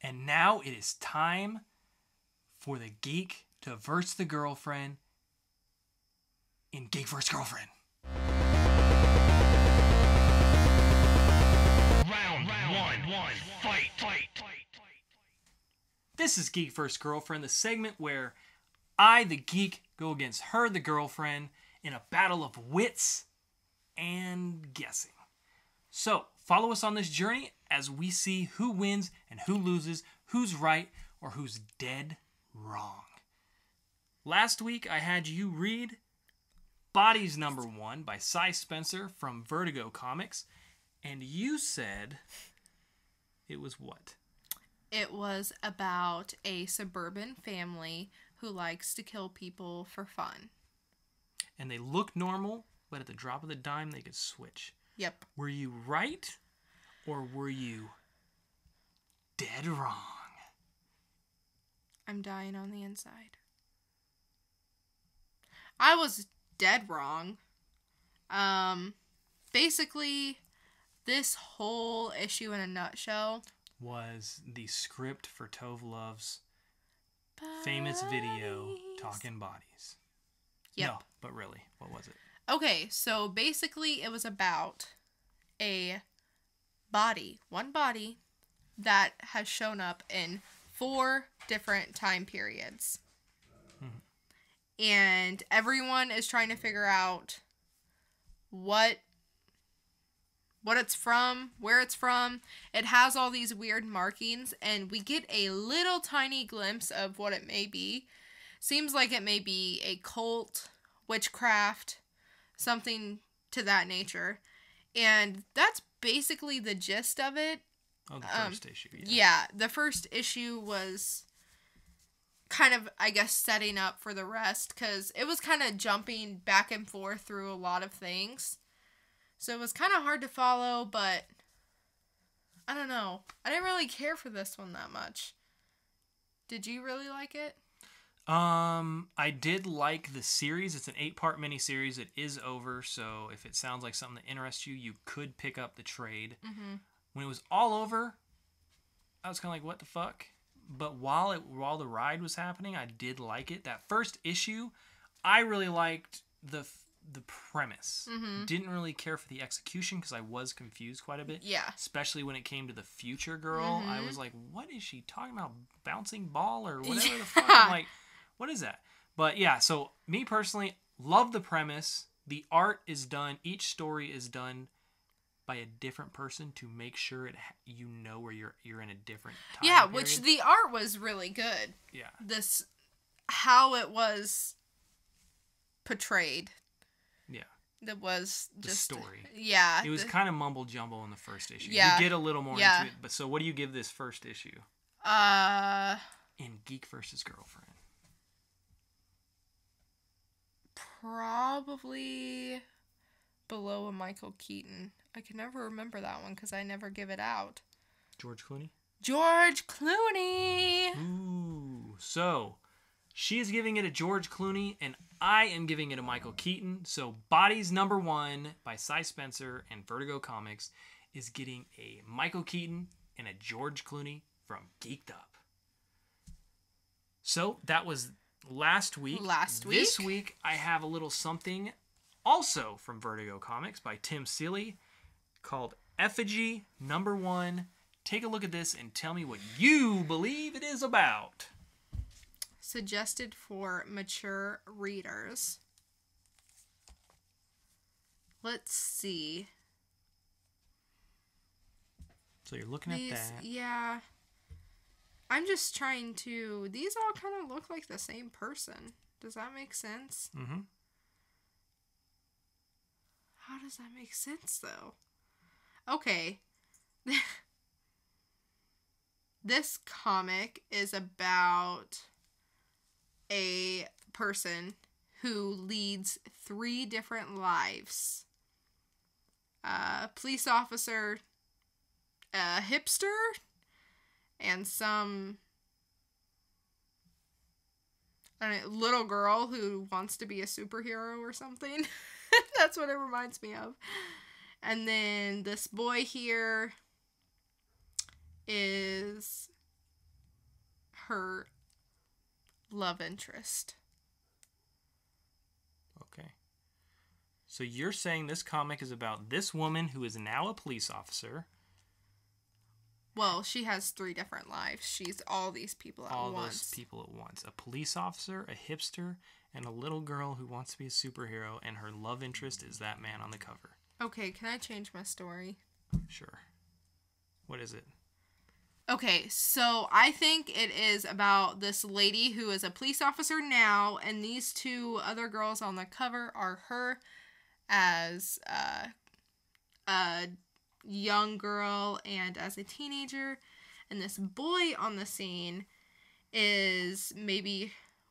And now it is time for the geek to verse the girlfriend in Geek vs. Girlfriend. Round one, fight. This is Geek vs. Girlfriend, the segment where I, the geek, go against her, the girlfriend, in a battle of wits and guessing. So, follow us on this journey as we see who wins and who loses, who's right or who's dead wrong. Last week, I had you read Bodies Number 1 by Cy Spencer from Vertigo Comics, and you said it was what? It was about a suburban family who likes to kill people for fun. And they look normal, but at the drop of the dime, they could switch. Yep. Were you right, or were you dead wrong? I'm dying on the inside. I was dead wrong. Basically, this whole issue in a nutshell Was the script for Tove Love's famous video, Talking Bodies. Yep. No, but really, what was it? Okay, so basically it was about a body, one body, that has shown up in 4 different time periods. Mm-hmm. And everyone is trying to figure out what it's from, where it's from. It has all these weird markings, and we get a little tiny glimpse of what it may be. Seems like it may be a cult, witchcraft, something to that nature. And that's basically the gist of it. Oh, the first issue, yeah. Yeah, the first issue was kind of, I guess, setting up for the rest, because it was kind of jumping back and forth through a lot of things. So it was kind of hard to follow, but I don't know. I didn't really care for this one that much. Did you really like it? I did like the series. It's an 8-part miniseries. It is over, so if it sounds like something that interests you, you could pick up the trade. Mm-hmm. When it was all over, I was kind of like, what the fuck? But while the ride was happening, I did like it. That first issue, I really liked the premise. Mm-hmm. Didn't really care for the execution because I was confused quite a bit. Yeah. Especially when it came to the future girl. Mm-hmm. I was like, what is she talking about? Bouncing ball or whatever the fuck? I'm like, what is that? But yeah, so me personally, love the premise. The art is done. Each story is done by a different person to make sure where you're in a different time period. Which the art was really good. Yeah. How it was portrayed. Yeah. That was just... the story. Yeah. It was kind of mumble jumble in the first issue. Yeah. You get a little more into it. But so what do you give this first issue? In Geek vs. Girlfriend. Probably below a Michael Keaton. I can never remember that one because I never give it out. George Clooney? George Clooney! Ooh. So, she is giving it a George Clooney, and I am giving it a Michael Keaton. So, Bodies Number 1 by Cy Spencer and Vertigo Comics is getting a Michael Keaton and a George Clooney from Geek'd Up. So, that was last week. This week, I have a little something also from Vertigo Comics by Tim Seeley called Effigy Number 1. Take a look at this and tell me what you believe it is about. Suggested for mature readers. Let's see. So you're looking at that. Yeah. I'm just trying to... These all kind of look like the same person. Does that make sense? Mm-hmm. How does that make sense, though? Okay. This comic is about a person who leads 3 different lives. Police officer, a hipster, and some little girl who wants to be a superhero or something. That's what it reminds me of. And then this boy here is her love interest. Okay. So you're saying this comic is about this woman who is now a police officer. Well, she has 3 different lives. She's all these people at once. All those people at once. A police officer, a hipster, and a little girl who wants to be a superhero, and her love interest is that man on the cover. Okay, can I change my story? Sure. What is it? Okay, so I think it is about this lady who is a police officer now, and these 2 other girls on the cover are her as a young girl and as a teenager, and this boy on the scene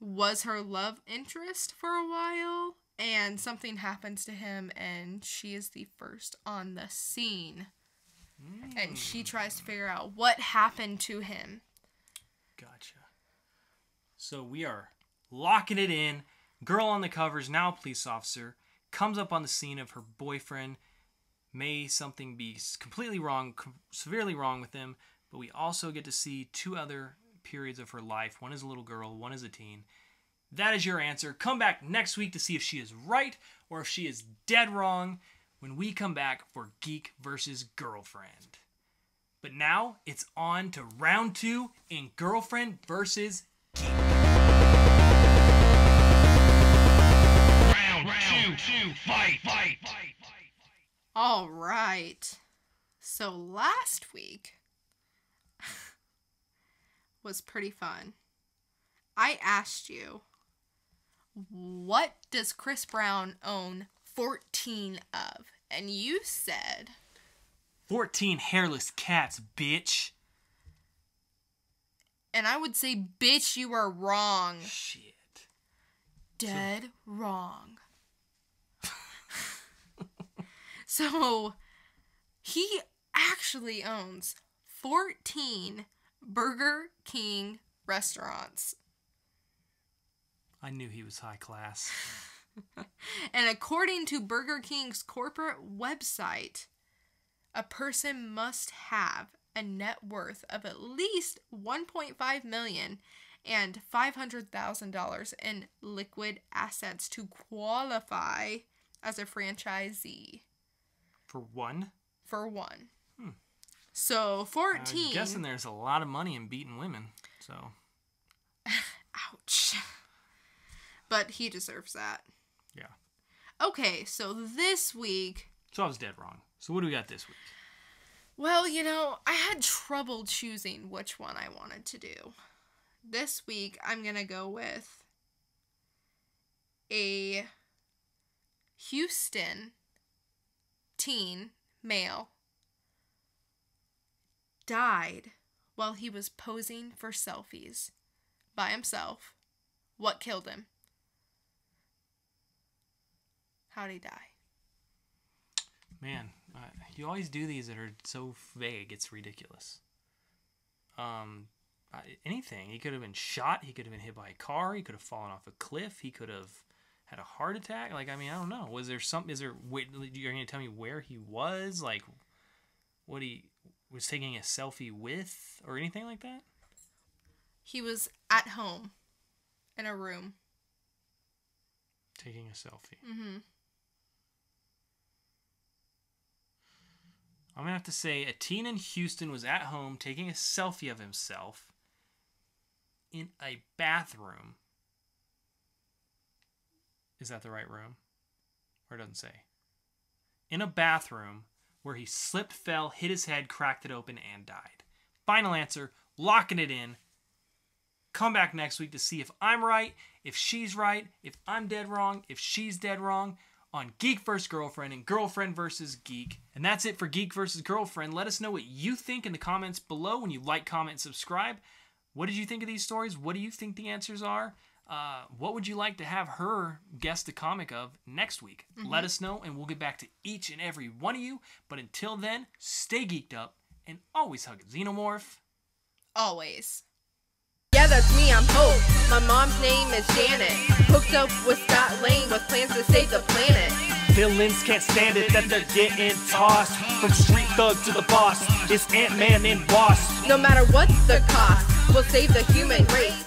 was her love interest for a while, and something happens to him, and she is the first on the scene. And she tries to figure out what happened to him. Gotcha. So we are locking it in. Girl on the cover is now a police officer. Comes up on the scene of her boyfriend. May something be completely wrong, severely wrong with him. But we also get to see 2 other periods of her life. One is a little girl, one is a teen. That is your answer. Come back next week to see if she is right or if she is dead wrong when we come back for Geek vs. Girlfriend. But now it's on to round 2 in Girlfriend vs. Geek. Round two, fight. All right. So last week was pretty fun. I asked you, what does Chris Brown own 14 of? And you said 14 hairless cats, bitch. And I would say, bitch, you are wrong. Shit. Dead wrong. So, he actually owns 14 Burger King restaurants. I knew he was high class. And according to Burger King's corporate website, a person must have a net worth of at least $1.5 million and $500,000 in liquid assets to qualify as a franchisee. For one? For one. So 14. I'm guessing there's a lot of money in beating women. So. Ouch. But he deserves that. Yeah. Okay, so this week. So I was dead wrong. So what do we got this week? Well, I had trouble choosing which one I wanted to do. This week, I'm going to go with a Houston teen male died while he was posing for selfies by himself. What killed him? How'd he die? Man, you always do these that are so vague, it's ridiculous. Anything. He could have been shot. He could have been hit by a car. He could have fallen off a cliff. He could have had a heart attack. I don't know. Was there something? Wait, you're going to tell me where he was? Like, what he was taking a selfie with or anything like that? He was at home in a room. Taking a selfie. Mm-hmm. I'm going to have to say a teen in Houston was at home taking a selfie of himself in a bathroom. Is that the right room? Or it doesn't say. In a bathroom where he slipped, fell, hit his head, cracked it open, and died. Final answer, locking it in. Come back next week to see if I'm right, if she's right, if I'm dead wrong, if she's dead wrong, on Geek vs. Girlfriend and Girlfriend vs. Geek. And that's it for Geek vs. Girlfriend. Let us know what you think in the comments below when you like, comment, and subscribe. What did you think of these stories? What do you think the answers are? What would you like to have her guess the comic of next week? Mm-hmm. Let us know, and we'll get back to each and every one of you. But until then, stay geeked up, and always hug a xenomorph. Always. Yeah, that's me, I'm Hope. My mom's name is Janet. Hooked up with Scott Lane with plans to save the planet. Villains can't stand it that they're getting tossed. From street thug to the boss, it's Ant-Man and Wasp. No matter what the cost, we'll save the human race.